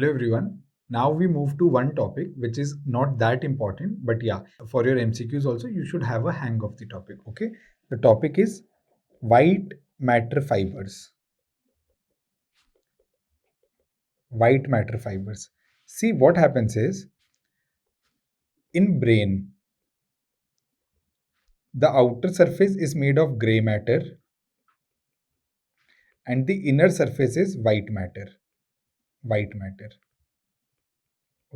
Hello everyone. Now we move to one topic which is not that important, but yeah, for your MCQs also you should have a hang of the topic. Okay, the topic is white matter fibers. White matter fibers. See, what happens is in brain, the outer surface is made of gray matter and the inner surface is white matter. White matter.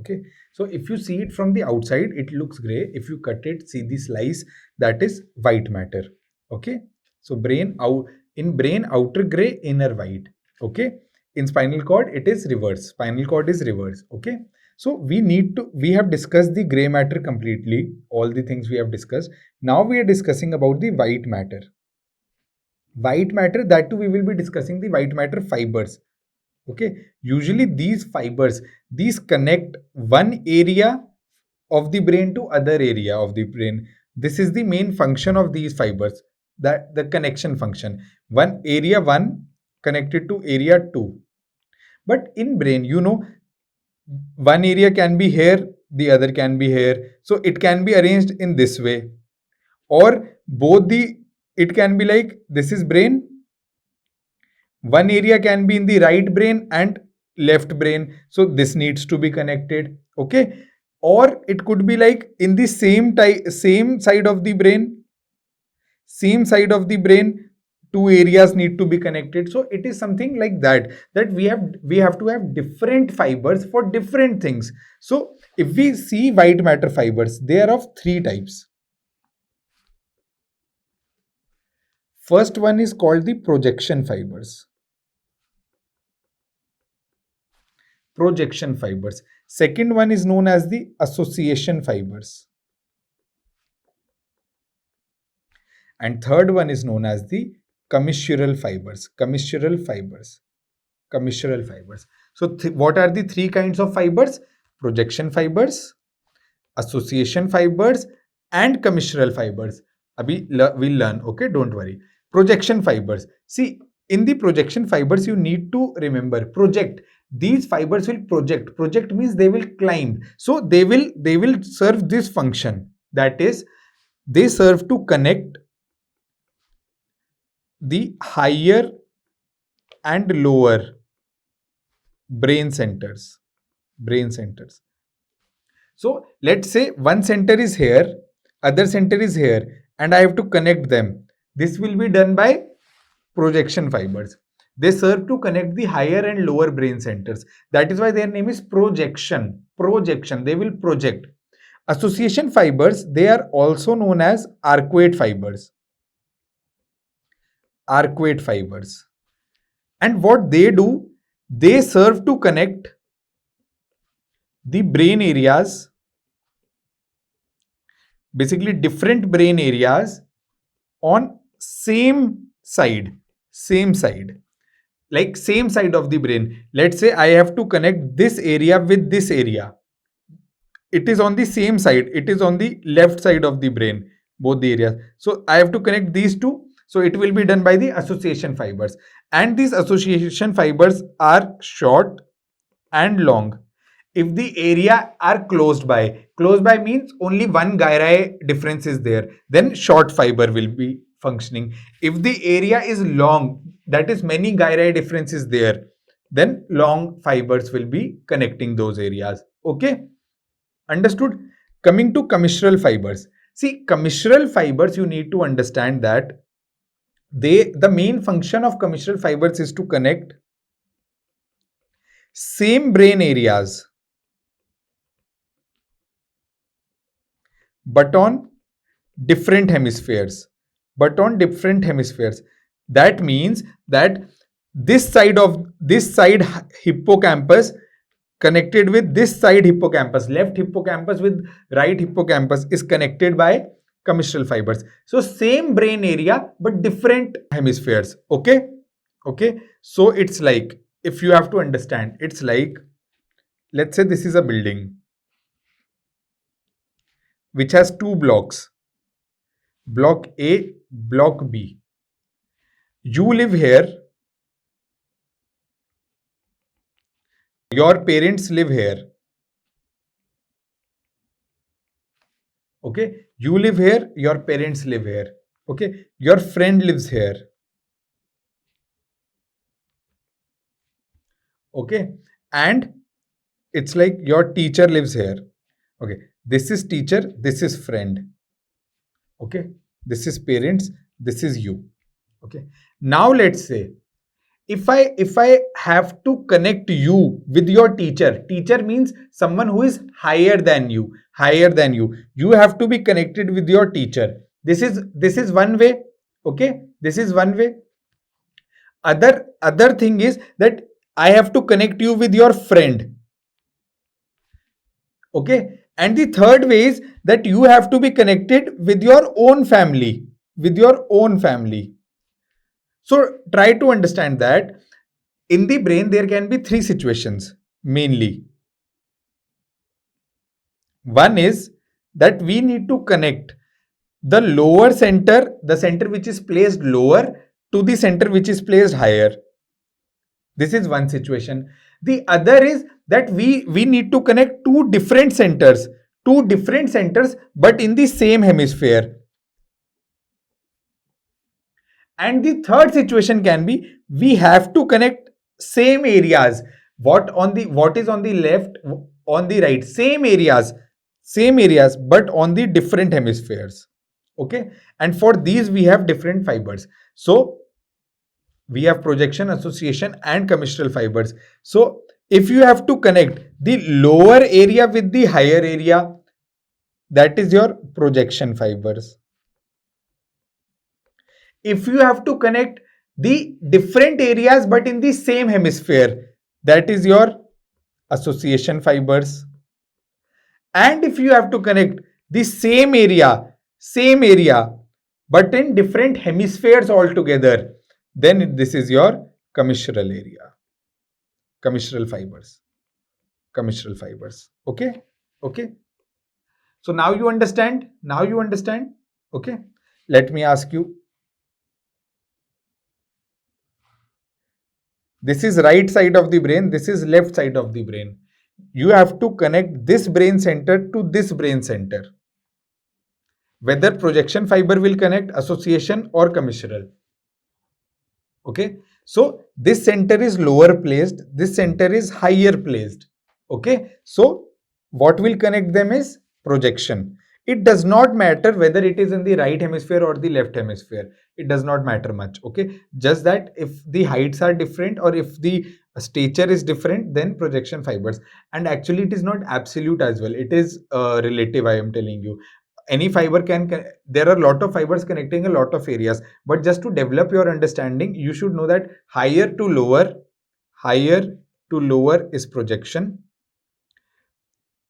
Okay, so if you see it from the outside, it looks gray. If you cut it, see the slice, that is white matter. Okay, so brain out in brain, outer gray, inner white. Okay, in spinal cord it is reverse. Spinal cord is reverse. Okay, so we have discussed the gray matter completely, all the things we have discussed. Now we are discussing about the white matter. White matter, that too we will be discussing the white matter fibers. Okay, usually these fibers, these connect one area of the brain to other area of the brain. This is the main function of these fibers, that the connection function. One area 1 connected to area 2. But in brain, one area can be here, the other can be here, so it can be arranged in this way, or both the it can be like this is brain, one area can be in the right brain and left brain, so this needs to be connected. Okay, or it could be like in the same side of the brain, two areas need to be connected. So it is something like that, that we have to have different fibers for different things. So if we see white matter fibers, they are of three types. First one is called the projection fibers. Projection fibers. Second one is known as the association fibers. And third one is known as the commissural fibers. Commissural fibers. Commissural fibers. So what are the three kinds of fibers? Projection fibers, association fibers, and commissural fibers. Abhi we'll learn. Okay, don't worry. Projection fibers. See, in the projection fibers, you need to remember project. These fibers will project. Project means they will climb. So they will serve this function. That is, they serve to connect the higher and lower brain centers. Brain centers. So let's say one center is here, other center is here, and I have to connect them. This will be done by projection fibers. They serve to connect the higher and lower brain centers. That is why their name is projection. Projection. They will project. Association fibers, they are also known as arcuate fibers. Arcuate fibers. And what they do, they serve to connect the brain areas, basically different brain areas on same side. Like same side of the brain. Let's say I have to connect this area with this area. It is on the same side. It is on the left side of the brain, both the areas. So I have to connect these two. So it will be done by the association fibers. And these association fibers are short and long. If the area are close by means only one gyri difference is there, then short fiber will be functioning. If the area is long, that is many gyri difference is there, then long fibers will be connecting those areas. Okay, understood? Coming to commissural fibers. See, commissural fibers, you need to understand that the main function of commissural fibers is to connect same brain areas but on different hemispheres. That means that this side hippocampus connected with this side hippocampus, left hippocampus with right hippocampus is connected by commissural fibers. So same brain area but different hemispheres. Okay, so it's like, if you have to understand, it's like, let's say this is a building which has two blocks, block A, block B. You live here, Your parents live here. Okay, you live here, your parents live here. Okay, your friend lives here. Okay, and it's like your teacher lives here. Okay, this is teacher, this is friend. Okay, this is parents, this is you. Okay, now let's say if I have to connect you with your teacher means someone who is higher than you, you have to be connected with your teacher. This is one way. Okay, this is one way. Other thing is that I have to connect you with your friend. Okay, and the third way is that you have to be connected with your own family, with your own family. So try to understand that in the brain there can be three situations mainly. One is that we need to connect the lower center, the center which is placed lower, to the center which is placed higher. This is one situation. The other is that we need to connect two different centers but in the same hemisphere. And the third situation can be we have to connect same areas. What is on the left, on the right, same areas but on the different hemispheres. Okay, and for these we have different fibers. So we have projection, association and commissural fibers. So if you have to connect the lower area with the higher area, that is your projection fibers. If you have to connect the different areas but in the same hemisphere, that is your association fibers. And if you have to connect the same area but in different hemispheres altogether, then this is your commissural area, commissural fibers. Okay, okay. So now you understand. Okay, let me ask you. This is right side of the brain, this is left side of the brain. You have to connect this brain center to this brain center. Whether projection fiber will connect, association or commissural. Okay, so this center is lower placed, this center is higher placed. Okay, so what will connect them is projection. It does not matter whether it is in the right hemisphere or the left hemisphere. It does not matter much. Okay, just that if the heights are different or if the stature is different, then projection fibers. And actually it is not absolute as well, it is relative. I am telling you, any fiber there are a lot of fibers connecting a lot of areas, but just to develop your understanding, you should know that higher to lower is projection,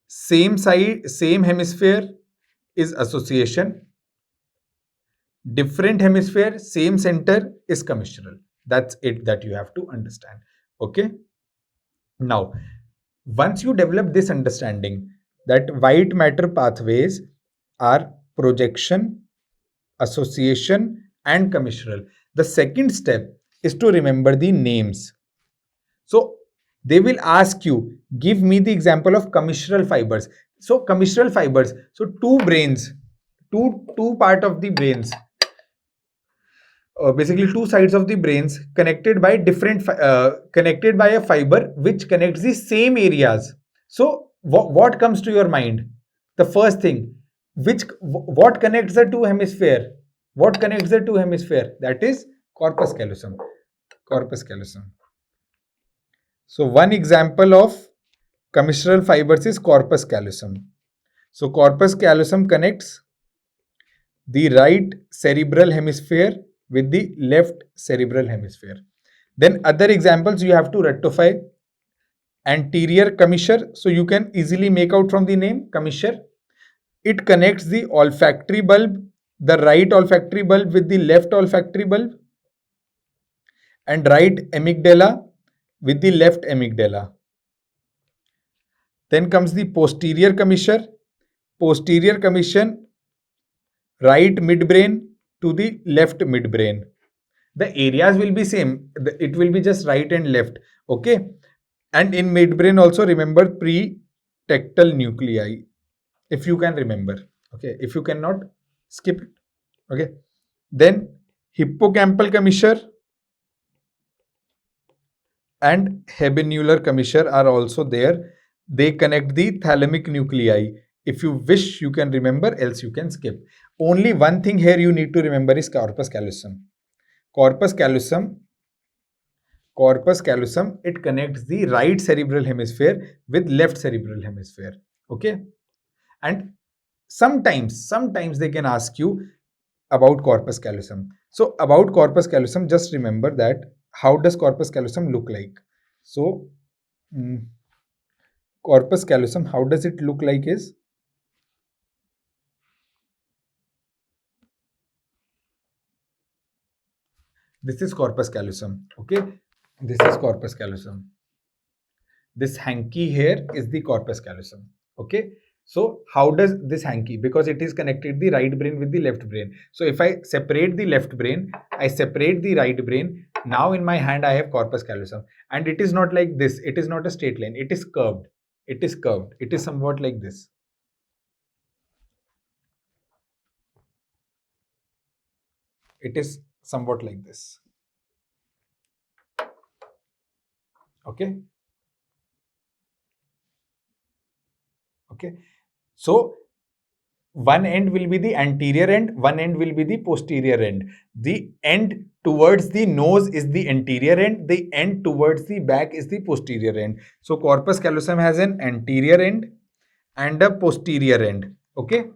same side, same hemisphere is association, different hemisphere, same center is commissural. That's it that you have to understand. Okay, now once you develop this understanding that white matter pathways are projection, association and commissural, the second step is to remember the names. So they will ask you, give me the example of commissural fibers. So commissural fibers, so two part of the brains, basically two sides of the brains connected by connected by a fiber which connects the same areas. So what comes to your mind? The first thing, what connects the two hemisphere? That is corpus callosum. So one example of commissural fibers is corpus callosum. So corpus callosum connects the right cerebral hemisphere with the left cerebral hemisphere. Then other examples you have to rectify. Anterior commissure, so you can easily make out from the name commissure. It connects the olfactory bulb, the right olfactory bulb with the left olfactory bulb, and right amygdala with the left amygdala. Then comes the posterior commissure. Posterior commission, right midbrain to the left midbrain. The areas will be same. It will be just right and left. Okay. And in midbrain also remember pre-tectal nuclei, if you can remember. Okay, if you cannot, skip it. Okay, then hippocampal commissure and habenular commissure are also there. They connect the thalamic nuclei. If you wish, you can remember, else you can skip. Only one thing here you need to remember is corpus callosum. Corpus callosum, it connects the right cerebral hemisphere with left cerebral hemisphere. Okay, and sometimes they can ask you about corpus callosum. So about corpus callosum, just remember that how does corpus callosum look like. So corpus callosum, how does it look like is, this is corpus callosum. Okay, this is corpus callosum. This hanky here is the corpus callosum. Okay, so how does this hanky, because it is connected the right brain with the left brain. So if I separate the left brain, I separate the right brain. Now in my hand I have corpus callosum, and it is not like this. It is not a straight line. It is curved. It is curved. It is somewhat like this. It is somewhat like this. Okay. Okay. So one end will be the anterior end, one end will be the posterior end. The end towards the nose is the anterior end, the end towards the back is the posterior end. So corpus callosum has an anterior end and a posterior end. Okay.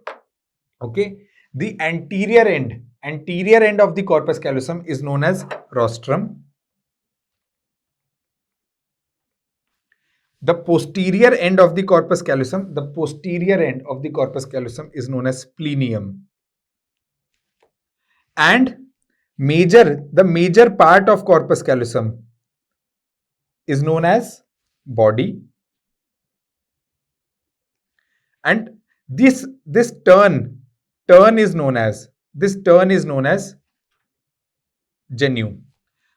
Okay. The anterior end of the corpus callosum is known as rostrum. The posterior end of the corpus callosum, is known as splenium. And the major part of corpus callosum is known as body. And this turn is known as genu.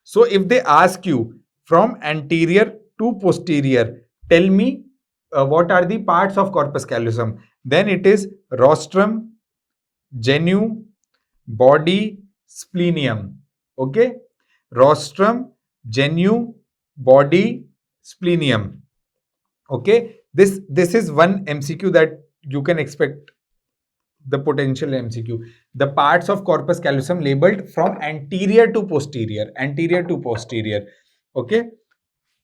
So if they ask you from anterior to posterior, tell me what are the parts of corpus callosum, then it is rostrum, genu, body, splenium. Okay, rostrum, genu, body, splenium. Okay, this is one MCQ that you can expect, the potential MCQ. The parts of corpus callosum labeled from anterior to posterior. Okay,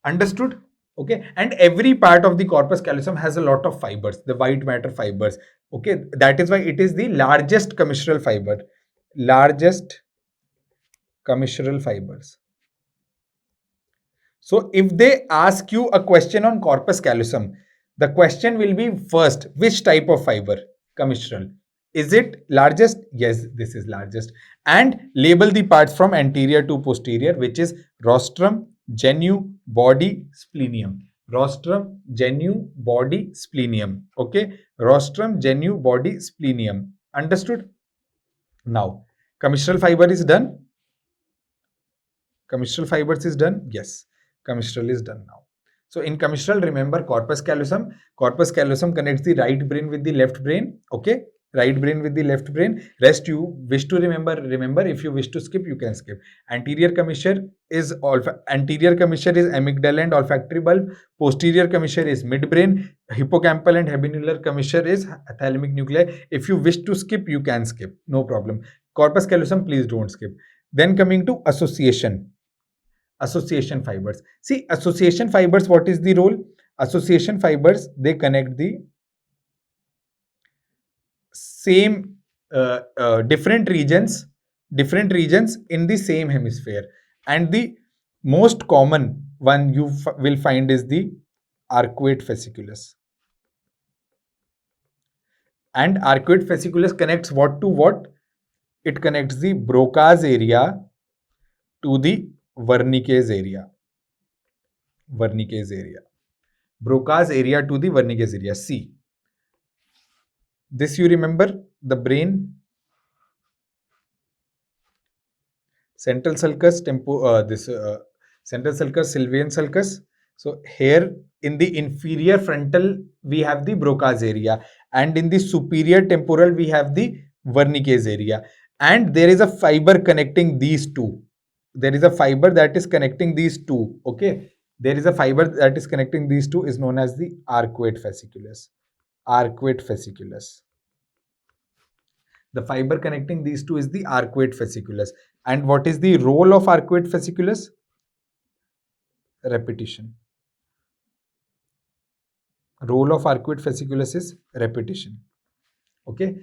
understood? Okay, and every part of the corpus callosum has a lot of fibers, the white matter fibers. Okay, that is why it is the largest commissural fiber. So if they ask you a question on corpus callosum, the question will be first, which type of fiber? Commissural. Is it largest? Yes, this is largest. And label the parts from anterior to posterior, which is rostrum, genu, body, splenium. Rostrum, genu, body, splenium. Okay, rostrum, genu, body, splenium. Understood? Now, commissural fiber is done. Commissural fibers is done. Yes, commissural is done now. So in commissural, remember corpus callosum. Corpus callosum connects the right brain with the left brain. Okay, right brain with the left brain. Rest you wish to remember. If you wish to skip, you can skip. Anterior commissure is amygdala and olfactory bulb. Posterior commissure is midbrain. Hippocampal and habenular commissure is thalamic nuclei. If you wish to skip, you can skip. No problem. Corpus callosum, please don't skip. Then coming to association fibers. See, association fibers, what is the role? Association fibers, they connect the same different regions in the same hemisphere, and the most common one you will find is the arcuate fasciculus. And arcuate fasciculus connects what to what? It connects the Broca's area to the Wernicke's area. Broca's area to the Wernicke's area. See, this you remember, the brain, central sulcus, central sulcus, sylvian sulcus. So here in the inferior frontal, we have the Broca's area, and in the superior temporal, we have the Wernicke's area. And there is a fiber connecting these two. There is a fiber that is connecting these two. Okay. There is a fiber that is connecting these two is known as the arcuate fasciculus. Arcuate fasciculus. The fiber connecting these two is the arcuate fasciculus. And what is the role of arcuate fasciculus? Repetition. Role of arcuate fasciculus is repetition. Okay.